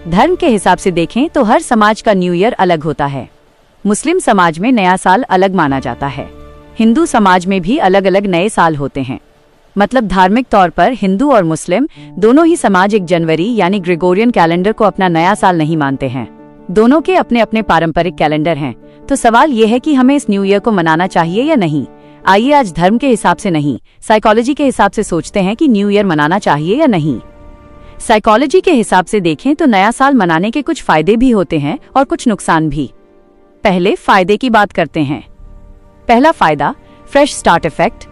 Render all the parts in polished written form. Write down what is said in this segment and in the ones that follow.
धर्म के हिसाब से देखें तो हर समाज का न्यू ईयर अलग होता है। मुस्लिम समाज में नया साल अलग माना जाता है। हिंदू समाज में भी अलग अलग नए साल होते हैं। मतलब धार्मिक तौर पर हिंदू और मुस्लिम दोनों ही समाज 1 जनवरी यानी ग्रेगोरियन कैलेंडर को अपना नया साल नहीं मानते हैं। दोनों के अपने अपने पारंपरिक कैलेंडर हैं। तो सवाल ये है कि हमें इस न्यू ईयर को मनाना चाहिए या नहीं। आइए आज धर्म के हिसाब से नहीं, साइकोलॉजी के हिसाब से सोचते हैं कि न्यू ईयर मनाना चाहिए या नहीं। साइकोलॉजी के हिसाब से देखें तो नया साल मनाने के कुछ फायदे भी होते हैं और कुछ नुकसान भी। पहले फायदे की बात करते हैं। पहला फायदा, फ्रेश स्टार्ट इफेक्ट।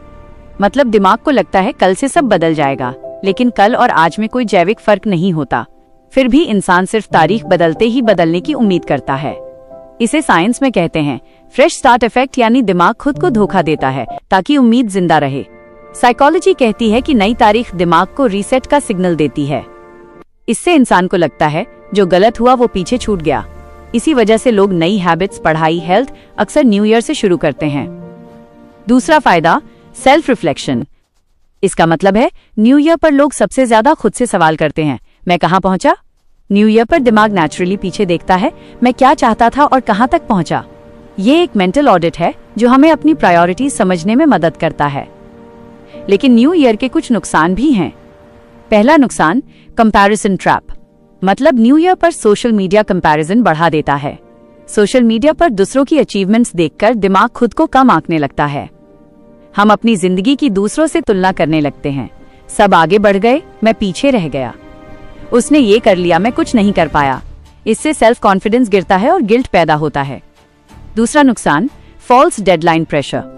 मतलब दिमाग को लगता है कल से सब बदल जाएगा, लेकिन कल और आज में कोई जैविक फर्क नहीं होता। फिर भी इंसान सिर्फ तारीख बदलते ही बदलने की उम्मीद करता है। इसे साइंस में कहते हैं फ्रेश स्टार्ट इफेक्ट, यानी दिमाग खुद को धोखा देता है ताकि उम्मीद जिंदा रहे। साइकोलॉजी कहती है कि नई तारीख दिमाग को रीसेट का सिग्नल देती है। इससे इंसान को लगता है जो गलत हुआ वो पीछे छूट गया। इसी वजह से लोग नई हैबिट्स, पढ़ाई, हेल्थ अक्सर न्यू ईयर से शुरू करते हैं। दूसरा फायदा, सेल्फ रिफ्लेक्शन। इसका मतलब है न्यू ईयर पर लोग सबसे ज्यादा खुद से सवाल करते हैं, मैं कहाँ पहुंचा। न्यू ईयर पर दिमाग नेचुरली पीछे देखता है, मैं क्या चाहता था और कहां तक पहुंचा। ये एक मेंटल ऑडिट है जो हमें अपनी प्रायोरिटी समझने में मदद करता है। लेकिन न्यू ईयर के कुछ नुकसान भी हैं। पहला नुकसान, कंपैरिजन ट्रैप। मतलब न्यू ईयर पर सोशल मीडिया कंपैरिजन बढ़ा देता है। सोशल मीडिया पर दूसरों की अचीवमेंट्स देखकर दिमाग खुद को कम आंकने लगता है। हम अपनी जिंदगी की दूसरों से तुलना करने लगते हैं। सब आगे बढ़ गए, मैं पीछे रह गया। उसने ये कर लिया, मैं कुछ नहीं कर पाया। इससे सेल्फ कॉन्फिडेंस गिरता है और गिल्ट पैदा होता है। दूसरा नुकसान, फॉल्स डेडलाइन प्रेशर।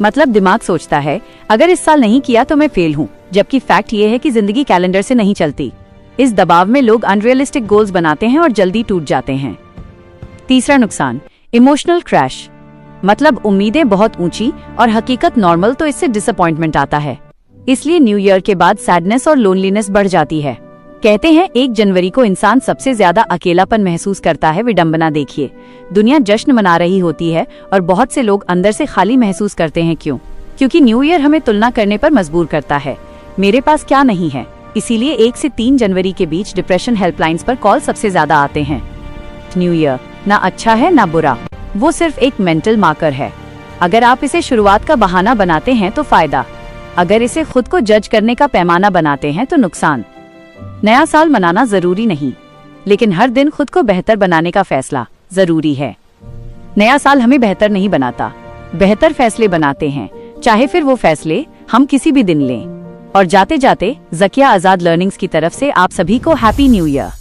मतलब दिमाग सोचता है अगर इस साल नहीं किया तो मैं फेल हूँ, जबकि फैक्ट ये है कि जिंदगी कैलेंडर से नहीं चलती। इस दबाव में लोग अनरियलिस्टिक गोल्स बनाते हैं और जल्दी टूट जाते हैं। तीसरा नुकसान, इमोशनल क्रैश। मतलब उम्मीदें बहुत ऊंची और हकीकत नॉर्मल, तो इससे डिसअपॉइंटमेंट आता है। इसलिए न्यू ईयर के बाद सैडनेस और लोनलीनेस बढ़ जाती है। कहते हैं 1 जनवरी को इंसान सबसे ज्यादा अकेलापन महसूस करता है। विडंबना देखिए, दुनिया जश्न मना रही होती है और बहुत से लोग अंदर से खाली महसूस करते हैं। क्यों? क्योंकि न्यू ईयर हमें तुलना करने पर मजबूर करता है। मेरे पास क्या नहीं है। इसीलिए 1 से 3 जनवरी के बीच डिप्रेशन हेल्पलाइंस पर कॉल सबसे ज्यादा आते हैं। न्यू ईयर ना अच्छा है ना बुरा, वो सिर्फ एक मेंटल मार्कर है। अगर आप इसे शुरुआत का बहाना बनाते हैं तो फायदा, अगर इसे खुद को जज करने का पैमाना बनाते हैं तो नुकसान। नया साल मनाना जरूरी नहीं, लेकिन हर दिन खुद को बेहतर बनाने का फैसला जरूरी है। नया साल हमें बेहतर नहीं बनाता, बेहतर फैसले बनाते हैं, चाहे फिर वो फैसले हम किसी भी दिन लें। और जाते जाते ज़किया आजाद लर्निंग्स की तरफ से आप सभी को हैप्पी न्यू ईयर।